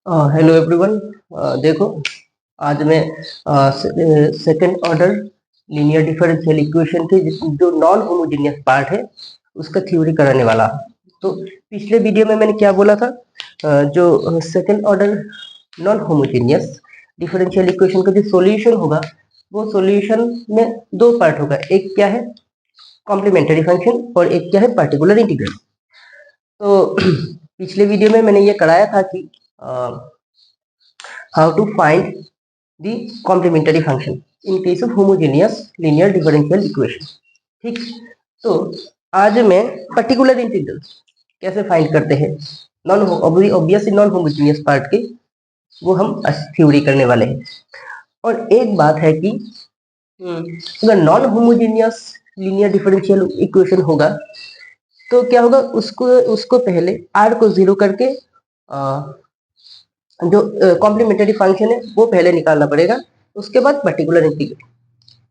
Hello everyone. देखो, आज मैं second order linear differential equation के जो नॉन होमोजेनियस पार्ट है उसका थ्योरी कराने वाला हूं। तो पिछले वीडियो में मैंने क्या बोला था, जो second order non homogeneous differential equation का जो सॉल्यूशन होगा वो सॉल्यूशन में दो पार्ट होगा। एक क्या है, कॉम्प्लीमेंट्री फंक्शन, और एक क्या है, पर्टिकुलर इंटीग्रल। तो पिछले वीडियो में मैंने ये कराया था कि how to find the complementary function in case of homogeneous linear differential equation। ठीक, तो आज मैं पर्टिकुलर इंटीग्रल कैसे फाइंड करते हैं non obviously non homogeneous part के, वो हम थ्योरी करने वाले हैं। और एक बात है कि अगर non homogeneous linear differential equation होगा तो क्या होगा, उसको उसको पहले r को जीरो करके जो कॉम्प्लीमेंट्री फंक्शन है वो पहले निकालना पड़ेगा, उसके बाद पर्टिकुलर इंटीग्रल।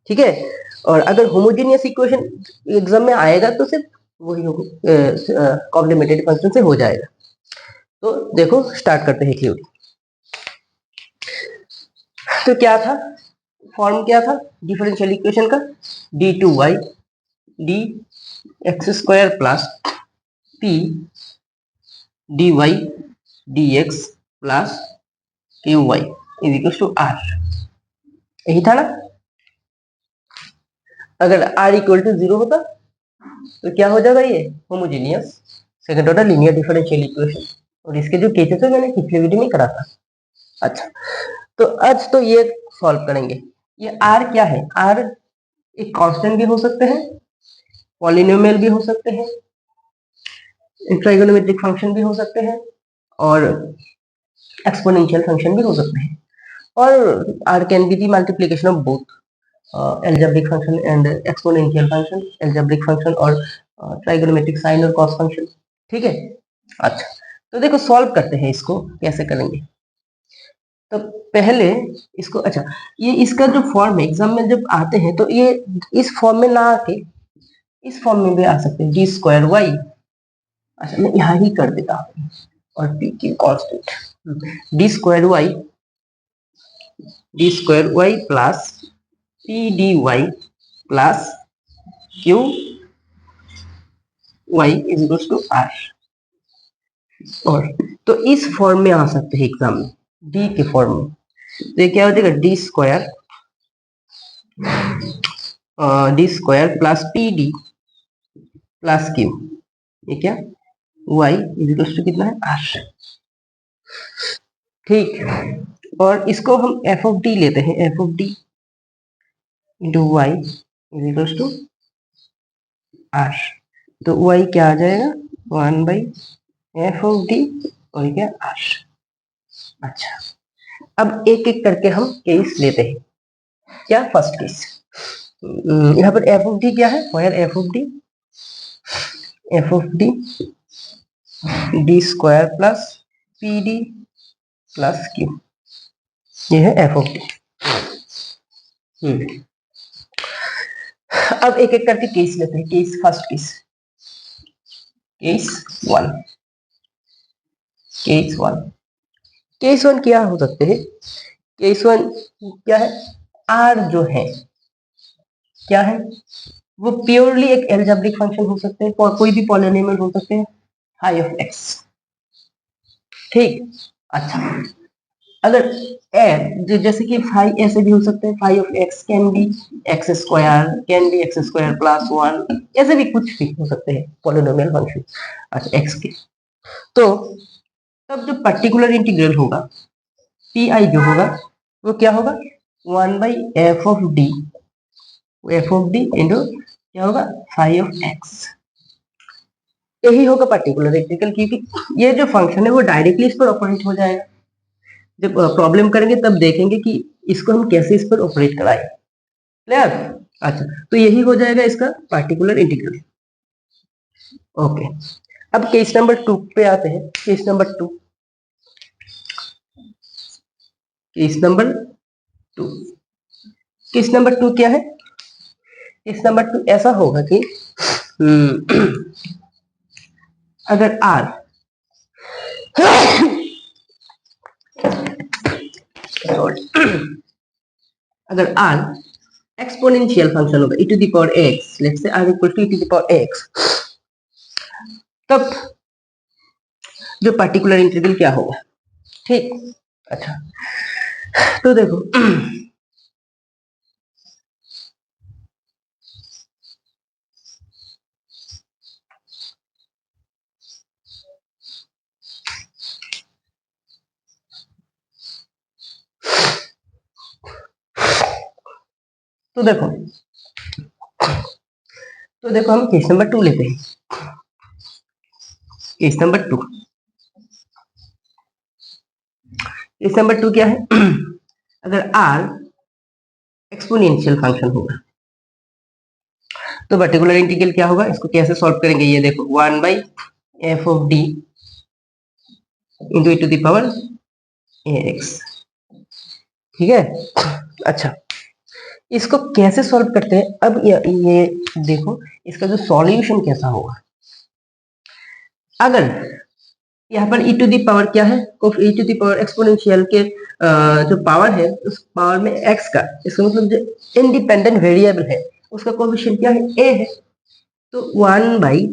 ठीक है। और अगर होमोजेनियस इक्वेशन एग्जाम में आएगा तो सिर्फ वही कॉम्प्लीमेंट्री फंक्शन से हो जाएगा। तो देखो, स्टार्ट करते हैं थ्योरी। तो क्या था, फॉर्म क्या था डिफरेंशियल इक्वेशन का, d2y d x square plus p dy dx plus q y is equal to r। यही था ना। अगर r इक्वल टू जीरो होता तो क्या हो जाएगा, ये homogeneous second order linear differential equation. और इसके जो केसेस है मैंने पिछले वीडियो में करा था। अच्छा, तो आज तो ये सॉल्व करेंगे। ये r क्या है, r एक कांस्टेंट भी हो सकते हैं, पॉलिनोमियल भी हो सकते हैं, ट्राइगोनोमेट्रिक फंक्शन भी हो सकते हैं, और एक्सपोनेंशियल फंक्शन भी हो सकते हैं। और r can be the multiplication of both algebraic function and exponential function, algebraic function और trigonometric sine और cos function। ठीक है। अच्छा, तो देखो सॉल्व करते हैं, इसको कैसे करेंगे। तो पहले इसको, अच्छा, ये इसका जो फॉर्म है एग्जाम में जब आते हैं तो ये इस फॉर्म में ना आके इस फॉर्म में भी आ सकते हैं, डी स्क्वायर वाई। अच्छा, मैं यहाँ ही कर देता हूँ, और पी की constant d square y plus p d y plus q y is equal to r। और तो इस फॉर्म में आ सकते हैं एग्जाम में, d के फॉर्म में। तो ये क्या हो जाएगा, D square plus p D plus Q, ये क्या, y इज इक्वल टू कितना है, r। ठीक, और इसको हम एफ ऑफ डी लेते हैं, f of d into y is equal to r। तो y क्या आ जाएगा, 1/f ऑफ डी, और क्या, r। अच्छा, अब एक एक करके हम केस लेते हैं। क्या, फर्स्ट केस, यहाँ पर एफ ऑफ डी क्या है, wire F of D D square plus p D plus Q, ये है एफ ऑफ डी। अब एक एक करके केस लेते हैं। Case first case, case one क्या हो सकते हैं, केस वन क्या है, आर जो है क्या है, वो प्योरली एक एल्जेब्रिक फंक्शन हो सकते हैं, कोई भी पॉलिनोमियल हो सकते हैं, फाई ऑफ एक्स। ठीक, अच्छा, अगर जैसे कि फाई ऐसे भी हो सकते हैं, phi of x can be x square plus one, ऐसे भी कुछ भी हो सकते हैं पॉलिनोमियल फंक्शन, अच्छा, एक्स के। तो तब जो पर्टिकुलर इंटीग्रल होगा, पी आई जो होगा, वो क्या होगा, 1/f ऑफ डी इंटू क्या होगा, फाई ऑफ एक्स। यही होगा पर्टिकुलर इंटीग्रल, क्योंकि ये जो फंक्शन है वो डायरेक्टली इस पर ऑपरेट हो जाएगा। जब प्रॉब्लम करेंगे तब देखेंगे कि इसको हम कैसे इस पर ऑपरेट कराएं। क्लियर। अच्छा, तो यही हो जाएगा इसका पर्टिकुलर इंटीग्रल। ओके, अब केस नंबर 2 पे आते हैं। केस नंबर 2 केस नंबर 2 क्या है, केस नंबर 2 ऐसा होगा कि अगर r अगर r एक्सपोनेंशियल फंक्शन होगा e to the power x, let's say r equal to e to the power x, तब जो पर्टिकुलर इंटीग्रल क्या होगा, ठीक। अच्छा, तो देखो तो देखो हम केस नंबर 2 लेते हैं। केस नंबर 2 क्या है अगर r एक्सपोनेंशियल फंक्शन होगा तो पर्टिकुलर इंटीग्रल क्या होगा, इसको कैसे सॉल्व करेंगे, ये देखो 1 by f of d into e to the power ax, ठीक है। अच्छा, इसको कैसे सॉल्व करते हैं, अब ये देखो इसका जो सॉल्यूशन कैसा होगा। अगर यहाँ पर e टू दी पावर क्या है, e to the power exponential के जो पावर है उस पावर में x का, इसका मतलब जो इंडिपेंडेंट वेरिएबल है उसका कोएफिशिएंट क्या है, a है। तो 1 by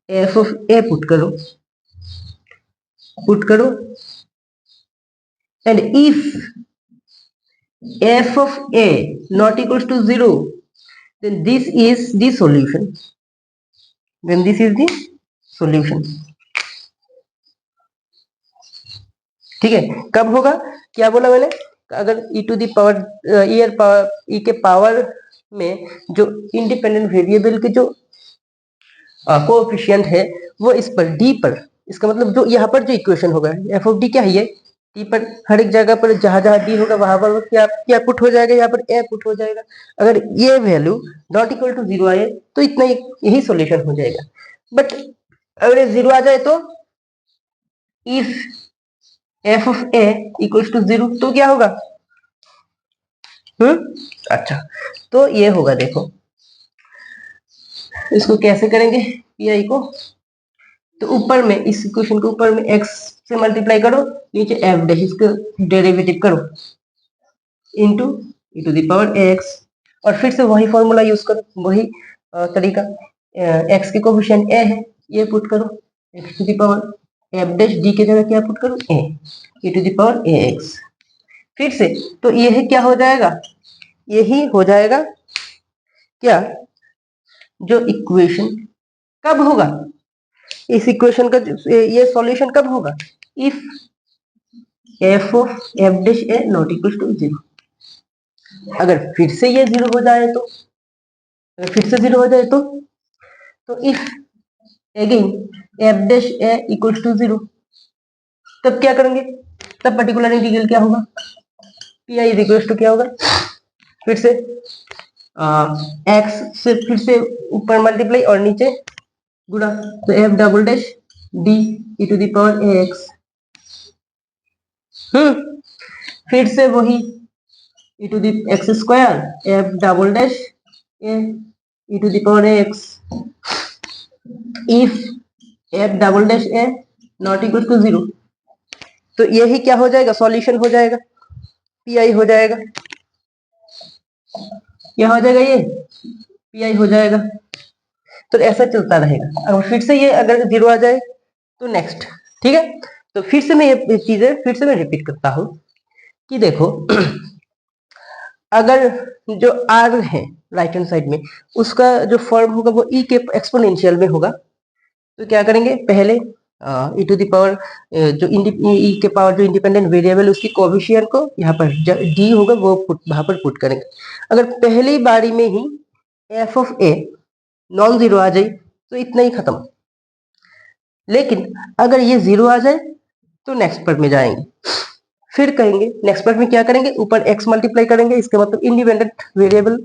f of a put करो and if f of a not equals to 0, then this is the solution. ठीक है, कब होगा, क्या बोला मैंने, अगर e to the power e के पावर में जो इंडिपेंडेंट वेरिएबल के जो कोएफिशिएंट है वो इस पर d पर, इसका मतलब जो यहाँ पर जो इक्वेशन होगा f ऑफ d क्या है, ये डी पर हर एक जगह पर जहां जहां डी होगा वहां पर क्या पुट हो जाएगा, यहाँ पर ए पुट हो जाएगा। अगर ये वैल्यू नॉट इक्वल टू 0 आए तो इतना यही सॉल्यूशन हो जाएगा। बट अगर ये 0 आ जाए तो if f of a equal to 0 तो क्या होगा, अच्छा, तो ये होगा, देखो इसको कैसे करेंगे पी को, तो ऊपर में इस इक्वेशन को ऊपर में x से मल्टीप्लाई करो, नीचे एफ डैश इसका डेरिवेटिव करो into e to the power x, और फिर से वही फॉर्मूला यूज करो, वही तरीका, x के कोएफिशिएंट a है, ये पुट करो x to the power f dash d की जगह क्या पुट करो a e to the power ax, फिर से तो ये क्या हो जाएगा, यही हो जाएगा क्या, जो इक्वेशन कब होगा, इस इक्वेशन का ये सॉल्यूशन कब होगा, if f of f dash a not equal to 0। अगर फिर से ये 0 हो जाए तो, अगर फिर से 0 हो जाए तो if again f dash a equal to 0, तब क्या करेंगे, तब पर्टिकुलर इंटीग्रल क्या होगा, पी आई इक्वल टू क्या होगा, फिर से एक्स से फिर से ऊपर मल्टीप्लाई और नीचे गुणा, तो f double dash d e to the power a x, फिर से वही e to the x square f double dash a e to the power a x, if f double dash a not equal to 0, तो यही क्या हो जाएगा, solution हो जाएगा, पी आई हो जाएगा, क्या हो जाएगा, ये पी आई हो जाएगा। तो ऐसा चलता रहेगा, अगर फिर से ये अगर 0 आ जाए तो नेक्स्ट, ठीक है। तो फिर से मैं ये चीजें फिर से मैं रिपीट करता हूं कि देखो अगर जो r है राइट हैंड साइड में उसका जो फॉर्म होगा वो e के एक्सपोनेंशियल में होगा, तो क्या करेंगे, पहले e टू द पावर जो e के पावर जो इंडिपेंडेंट वेरिएबल उसकी कोएफिशिएंट को यहाँ पर d होगा वो वहां पर पुट करेंगे। अगर पहली बारी में ही f of a non zero आ जाए तो इतना ही खत्म, लेकिन अगर ये 0 आ जाए तो नेक्स्ट पार्ट में जाएंगे, फिर करेंगे नेक्स्ट पार्ट में क्या करेंगे, ऊपर x मल्टीप्लाई करेंगे, इसका मतलब इंडिपेंडेंट वेरिएबल,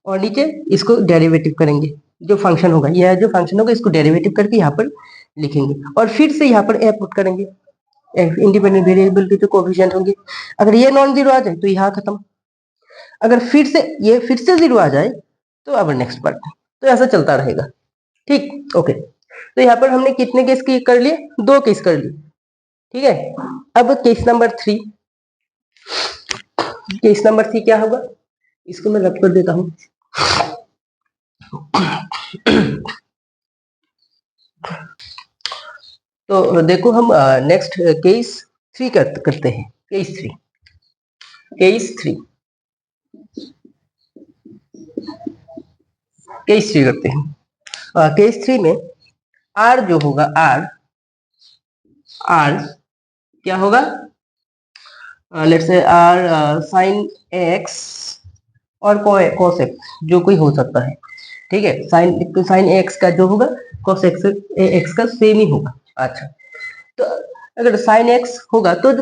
और नीचे इसको डेरिवेटिव करेंगे, जो फंक्शन होगा, यह जो फंक्शन होगा इसको डेरिवेटिव करके यहाँ पर लिखेंगे, और फिर से यहाँ पर a पुट करेंगे, इंडिपेंडेंट वेरिएबल के जो कोएफिशिएंट होंगे। अगर ये नॉन जीरो आ जाए तो यहाँ खत्म, अगर फिर से ये फिर से 0 आ जाए तो अब नेक्स्ट पार्ट, तो ऐसा चलता रहेगा, ठीक, ओके। तो यहाँ पर हमने कितने केस की कर लिए, 2 केस कर लिए, ठीक है। अब केस नंबर 3, केस नंबर 3 क्या होगा, इसको मैं रब कर देता हूं। तो देखो हम नेक्स्ट केस 3 करते हैं। केस 3 करते हैं। केस 3 में आर जो होगा, आर क्या होगा, let's say r sine x और कॉस एक्स जो कोई हो सकता है, ठीक है। साइन एक्स का जो होगा कॉस एक्स का सेम ही होगा। अच्छा, तो अगर साइन एक्स होगा तो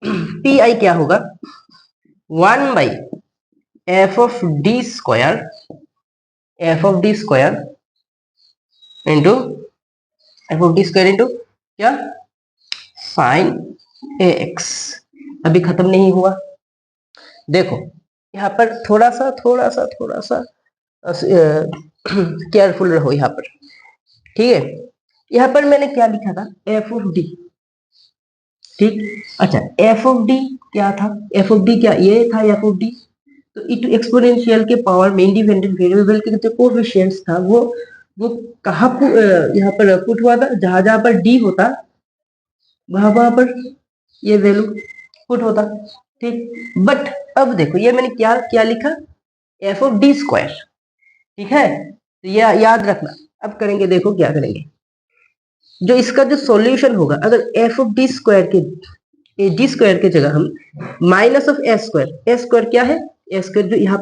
पी आई क्या होगा, 1/f of D square into क्या, साइन ए एक्स। अभी खत्म नहीं हुआ, देखो यहाँ पर थोड़ा सा केयरफुल रहो यहाँ पर, ठीक है। यहाँ पर मैंने क्या लिखा था, एफ ऑफ डी, ठीक। अच्छा, एफ ऑफ डी क्या था, एफ ऑफ डी क्या ये था, एफ ऑफ डी। तो इट एक्सपोनेंशियल के पावर में इंडिपेंडेंट वेरिएबल के जो कोएफिशिएंट्स था वो कहाँ यहाँ पर पुट हुआ था, जहां जहां पर डी होता वहां पर ये वैल्यू पुट होता, ठीक। बट अब देखो ये मैंने क्या क्या लिखा, एफ ऑफ डी स्क्वायर, ठीक है। तो ये याद रखना। अब करेंगे, देखो क्या करेंगे, जो इसका जो सॉल्यूशन होगा, अगर एफ ऑफ डी स्क्वायर के जगह हम माइनस ऑफ एस स्क्वायर क्या है, एस स्क्वायर जो यहाँ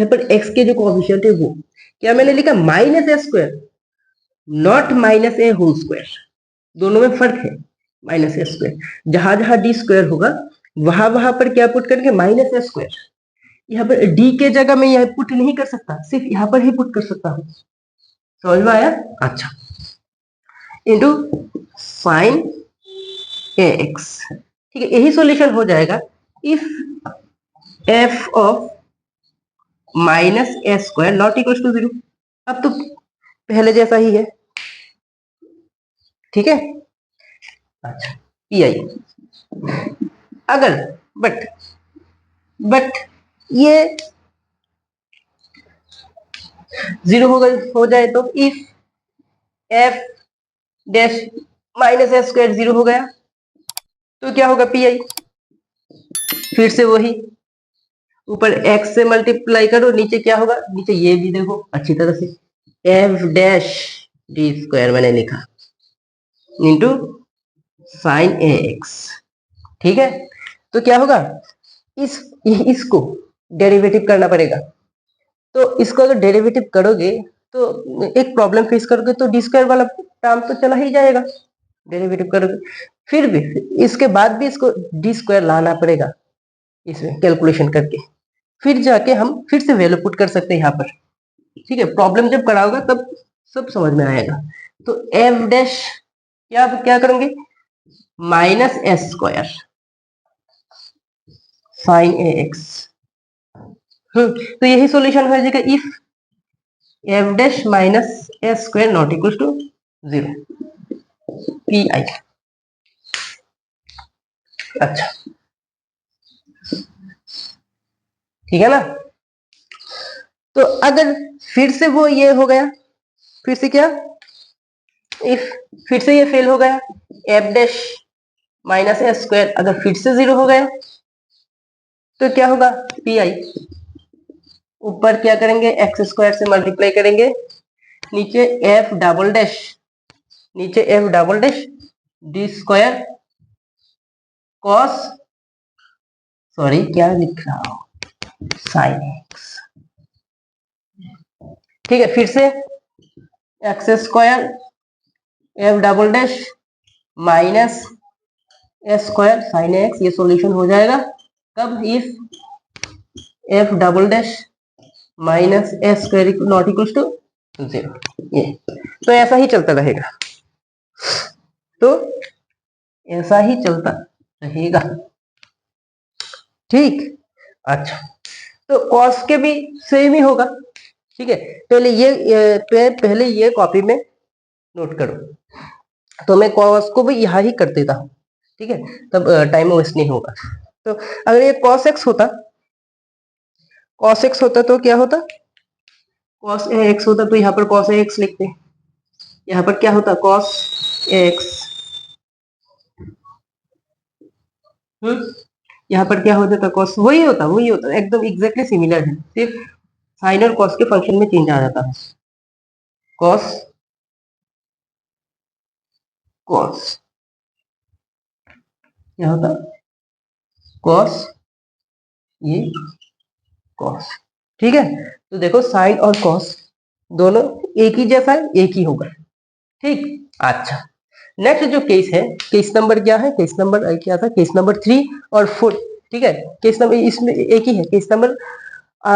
पर एक्स के जो कोएफिशिएंट है वो क्या मैंने लिखा, minus s square, not minus a whole square, दोनों में फर्क है। माइनस ए स्क्वायर जहां जहां डी स्क्वायर होगा वहां पर क्या पुट करेंगे, माइनस ए स्क्वायर। यहाँ पर डी के जगह में यह पुट नहीं कर सकता, सिर्फ यहाँ पर ही पुट कर सकता हूँ। समझ में आया? अच्छा, इंटू साइन ए एक्स, ठीक है। यही सॉल्यूशन हो जाएगा if f of minus a square not equal to 0। अब तो पहले जैसा ही है, ठीक है। अच्छा, पी आई अगर बट ये 0 हो जाए तो if f dash minus a square 0 हो गया तो क्या होगा, पी आई फिर से वही ऊपर x से मल्टीप्लाई करो, नीचे क्या होगा, नीचे ये भी देखो अच्छी तरह से, एफ डैश डी स्क्वायर मैंने लिखा इंटू साइन ए एक्स, ठीक है। तो क्या होगा, इसको डेरिवेटिव करना पड़ेगा। तो इसको अगर डेरिवेटिव करोगे तो एक प्रॉब्लम फेस करोगे, तो डी स्क्वायर वाला टर्म तो चला ही जाएगा, डेरिवेटिव करोगे। फिर भी इसके बाद भी इसको डी स्क्वायर लाना पड़ेगा इसमें कैलकुलेशन करके, फिर जाके हम फिर से वैल्यू पुट कर सकते हैं यहाँ पर, ठीक है। प्रॉब्लम जब कराओगा तब सब समझ में आएगा। तो एफ डैश क्या क्या करेंगे, minus s square sine a x, तो यही सॉल्यूशन हो जाएगा if f dash minus s square not equal to 0, p i. अच्छा, ठीक है ना। तो अगर फिर से वो ये हो गया, फिर से क्या, इफ फिर से ये फेल हो गया, F dash minus s square अगर फिर से 0 हो गया तो क्या होगा, पी आई ऊपर क्या करेंगे, एक्स स्क्वायर से मल्टीप्लाई करेंगे, नीचे F double dash D square cos, sorry क्या लिख रहा हूं, साइन एक्स, ठीक है। फिर से x square f double dash minus s square sine x, ये सॉल्यूशन हो जाएगा कब, if f double dash minus s square not equal to 0। ये तो ऐसा ही चलता रहेगा, तो ऐसा ही चलता रहेगा, ठीक। अच्छा, तो कॉस के भी सेम ही होगा, ठीक है। पहले ये कॉपी में नोट करो, तो मैं कॉस को भी यहाँ ही कर देता हूँ, ठीक है, तब टाइम वेस्ट नहीं होगा। तो अगर ये cos x होता, cos x होता तो क्या होता, cos x होता तो यहाँ पर cos x लिखते, यहाँ पर क्या होता cos x, यहाँ पर क्या होता था cos, वही होता एकदम एग्जैक्टली सिमिलर है, सिर्फ साइन और cos के फंक्शन में चेंज आ जाता है। cos cos क्या होता cos, ये cos, ठीक है। तो देखो साइन और cos दोनों एक ही जैसा है, एक ही होगा, ठीक। अच्छा, नेक्स्ट जो केस है, केस नंबर क्या है, केस नंबर क्या था, केस नंबर 3 और 4, ठीक है। केस नंबर इसमें एक ही है, केस नंबर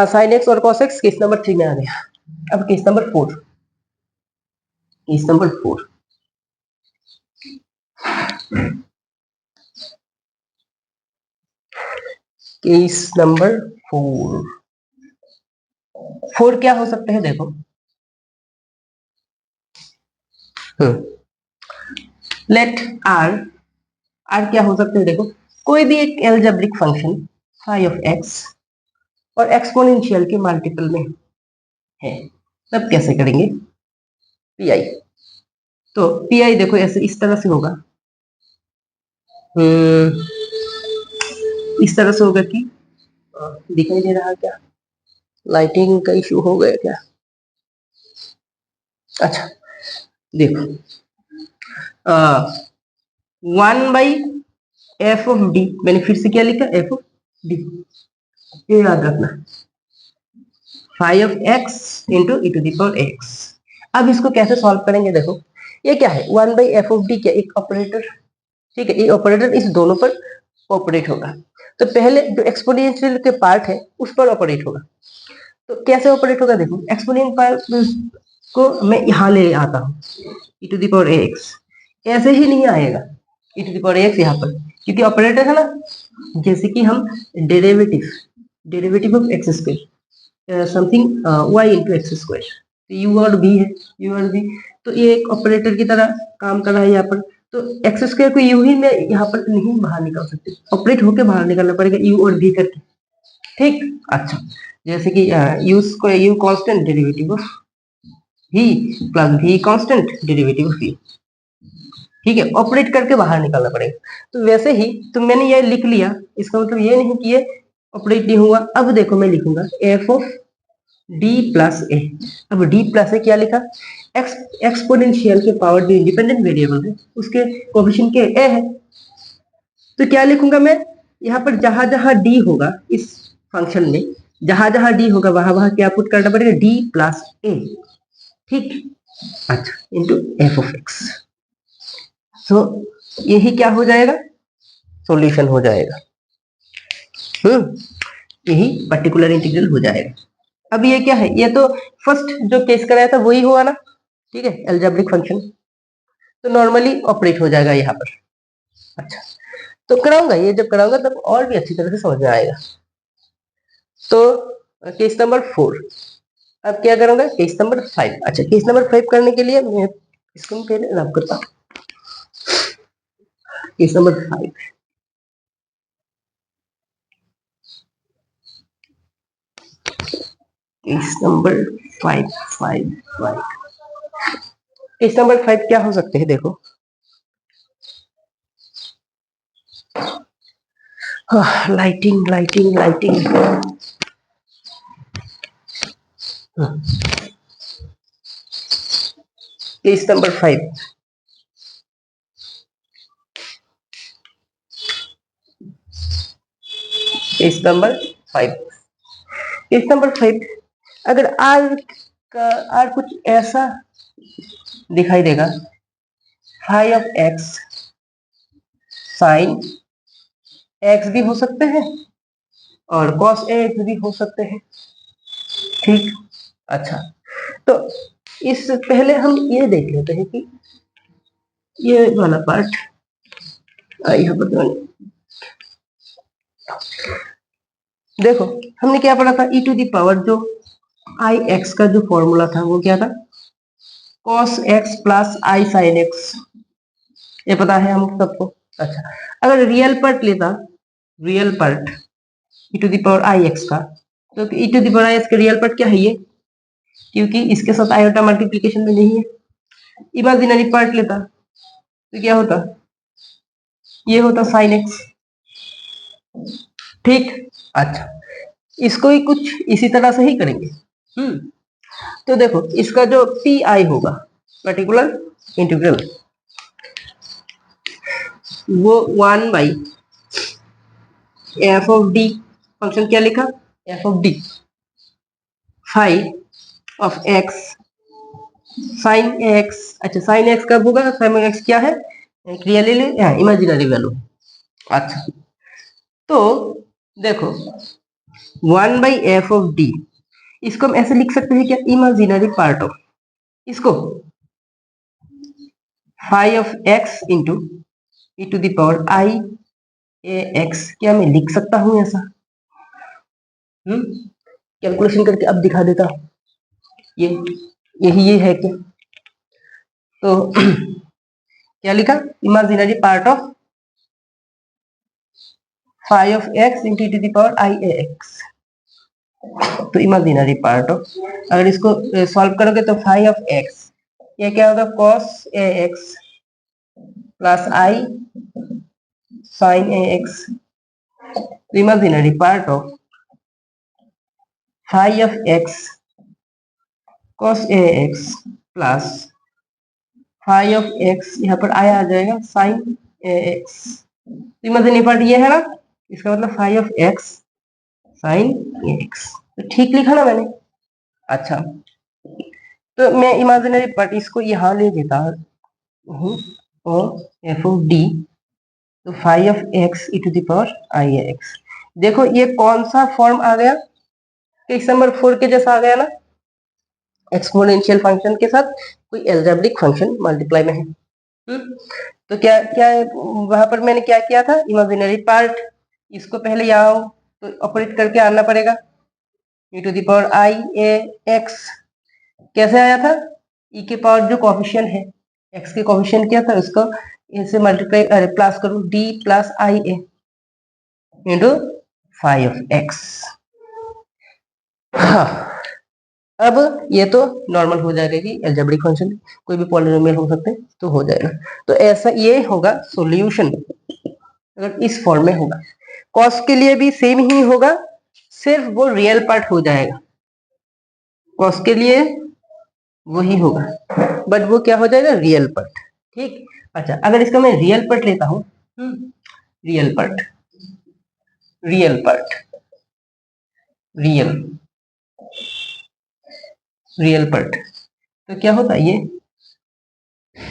साइन एक्स और कॉस एक्स केस नंबर 3 में आ गया। अब case number 4, case number 4, case number 4, 4 क्या हो सकते हैं देखो, लेट आर, आर क्या हो सकते हैं देखो, कोई भी एक algebraic function phi of x और एक्सपोनेंशियल के मल्टीपल में है, तब कैसे करेंगे पी आई। तो पी आई देखो ऐसे इस तरह से होगा, इस तरह से होगा कि दिखाई दे रहा है क्या, लाइटिंग का इशू हो गया क्या, अच्छा देखो 1/f ऑफ डी, मैंने फिर से क्या लिखा f ऑफ डी, ये याद रखना, phi of x into e to the power x. अब इसको कैसे सॉल्व करेंगे देखो, ये क्या है 1/f ऑफ डी, क्या एक ऑपरेटर, ठीक है, ये ऑपरेटर इस दोनों पर ऑपरेट होगा। तो पहले जो एक्सपोनेंशियल के पार्ट है उस पर ऑपरेट होगा, तो कैसे ऑपरेट होगा देखो, एक्सपोनेंट पार्ट को मैं यहाँ ले आता हूँ ई टू द पावर एक्स, ऐसे ही नहीं आएगा ई टू द पावर एक्स यहाँ पर, क्योंकि ऑपरेटर है ना, जैसे कि हम derivative, derivative of x square something Y into x square, you और बी है, यू और बी, तो ये एक ऑपरेटर की तरह काम कर रहा है यहाँ पर। तो एक्स स्क्वायर को यू ही में यहाँ पर नहीं बाहर निकाल सकते, ऑपरेट होकर बाहर निकालना पड़ेगा यू और बी करके, ठीक। अच्छा, जैसे कि you square, you constant derivative of v plus v constant derivative of v, ठीक है, ऑपरेट करके बाहर निकालना पड़ेगा। तो वैसे ही तो मैंने ये लिख लिया, इसका मतलब ये नहीं कि ये ऑपरेट नहीं हुआ। अब देखो मैं लिखूंगा f ऑफ d प्लस ए, अब d प्लस ए क्या लिखा, एक्स एक्सपोनेंशियल के पावर जो इंडिपेंडेंट वेरिएबल है उसके कोएफिशिएंट के a है, तो क्या लिखूंगा मैं, यहाँ पर जहां जहां d होगा इस फंक्शन में, जहां जहां d होगा वहां वहां क्या पुट करना पड़ेगा, d प्लस ए, ठीक। अच्छा, इंटू एफ ऑफ एक्स, तो यही क्या हो जाएगा, सॉल्यूशन हो जाएगा, यही पर्टिकुलर इंटीग्रल हो जाएगा। अब ये क्या है, ये तो फर्स्ट जो केस कराया था वही हुआ ना, ठीक है, एल्जेब्रिक फंक्शन, तो नॉर्मली ऑपरेट हो जाएगा यहाँ पर। अच्छा, तो कराऊंगा, ये जब कराऊंगा तब और भी अच्छी तरह से समझ में आएगा। तो केस नंबर 4, अब क्या करूंगा, केस नंबर 5। अच्छा, केस नंबर 5 करने के लिए मैं इसको पहले रब करता हूँ, case number 5, case number 5 case number 5 क्या हो सकते हैं देखो, lighting lighting lighting, case number 5, case number 5, case number 5, अगर आर का आर कुछ ऐसा दिखाई देगा, phi of x sine x भी हो सकते हैं और कॉस एक्स भी हो सकते हैं, ठीक। अच्छा, तो इस पहले हम ये देख लेते हैं कि ये वाला पार्ट यहाँ पर देखो, हमने क्या पढ़ा था, e टू दी पावर जो आई एक्स का जो फॉर्मूला था वो क्या था, cos x plus i sine x, ये पता है हम सबको। अच्छा, अगर रियल पार्ट लेता real part e to the power i x का, तो e to the power i x का रियल पार्ट क्या है ये, क्योंकि इसके साथ आयोटा मल्टीप्लीकेशन में नहीं है। इमेजिनरी पार्ट लेता तो क्या होता, ये होता साइन एक्स। ठीक, अच्छा इसको ही कुछ इसी तरह से ही करेंगे। तो देखो इसका जो पी आई होगा, पर्टिकुलर इंटीग्रल, वो 1 by f of D, function क्या लिखा, F of D, five of x sine x. अच्छा साइन एक्स कब होगा, साइन एक्स क्या है, एक रियल इमेजिनरी वैल्यू। अच्छा तो देखो 1 बाई एफ ऑफ डी, इसको हम ऐसे लिख सकते हैं क्या, इमेजिनरी पार्ट ऑफ, इसको phi of x into e to the power i a x, क्या मैं लिख सकता हूं ऐसा, कैलकुलेशन करके अब दिखा देता हूं, ये है क्या, तो क्या लिखा, imaginary part of phi of x into two the power i a x, तो इमेजिनरी पार्ट ऑफ, अगर इसको सॉल्व करोगे तो फाइव ऑफ एक्स, ये क्या होगा, cos a x plus i sine a x, imaginary part of phi of x cos a x plus phi of x, यहाँ पर आया आ जाएगा sine a x, imaginary part ये है ना, इसका मतलब phi of x sine a x, तो ठीक लिखा ना मैंने। अच्छा तो मैं इमेजिनरी पार्ट इसको यहाँ ले देता हूँ और एफ ऑफ डी, तो phi of x e to the power i a x, देखो ये कौन सा फॉर्म आ गया, केस नंबर 4 के जैसा आ गया ना, एक्सपोनेंशियल फंक्शन के साथ कोई एल्जेब्रिक फंक्शन मल्टीप्लाई में है। तो क्या क्या वहां पर मैंने क्या किया था, इमेजिनरी पार्ट, इसको पहले यहाँ तो ऑपरेट करके आना पड़ेगा, e to the power i a x कैसे आया था, ई के पावर जो कोफिशिएंट है, एक्स के कोफिशिएंट क्या था, उसको इसे मल्टीप्लाई प्लस करूं, D plus I A into five of x. हाँ अब ये तो नॉर्मल हो जाएगा कि एल्जेब्रिक फंक्शन कोई भी पॉलिनोमियल हो सकते हैं तो हो जाएगा, तो ऐसा ये होगा सॉल्यूशन अगर इस फॉर्म में होगा। कॉस के लिए भी सेम ही होगा, सिर्फ वो रियल पार्ट हो जाएगा, कॉस के लिए वही होगा बट वो क्या हो जाएगा, रियल पार्ट। ठीक, अच्छा अगर इसका मैं रियल पार्ट लेता हूं, real part, real part, real part, तो क्या होता है, ये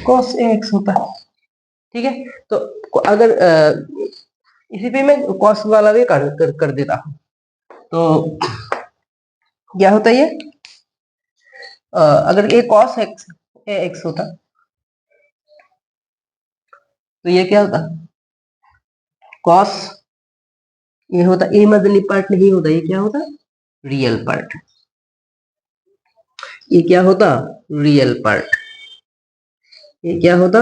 cos ax होता है। ठीक है, तो अगर इसी पे मैं cos वाला भी कर देता हूं, तो क्या होता है ये, अगर ये cos x होता तो ये क्या होता, cos, ये होता इमेजिनरी पार्ट नहीं होता, ये क्या होता, रियल पार्ट, ये क्या होता, रियल पार्ट, ये क्या होता,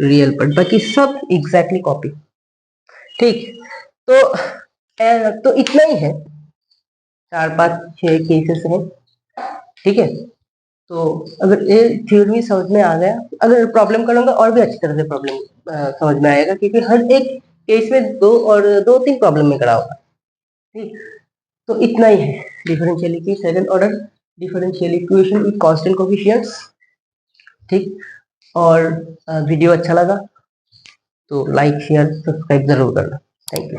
रियल पार्ट, बाकी सब एग्जैक्टली कॉपी। ठीक, तो इतना ही है, 4-5-6 केसेस हैं। ठीक है, तो अगर ये थ्योरी समझ में आ गया, अगर प्रॉब्लम करूंगा और भी अच्छी तरह से प्रॉब्लम समझ में आएगा, क्योंकि हर एक केस में 2-3 प्रॉब्लम में करा होगा। ठीक, तो इतना ही है डिफरेंशियल की second order differential equation with constant coefficients. ठीक, और वीडियो अच्छा लगा तो लाइक शेयर सब्सक्राइब जरूर करना। Thank you.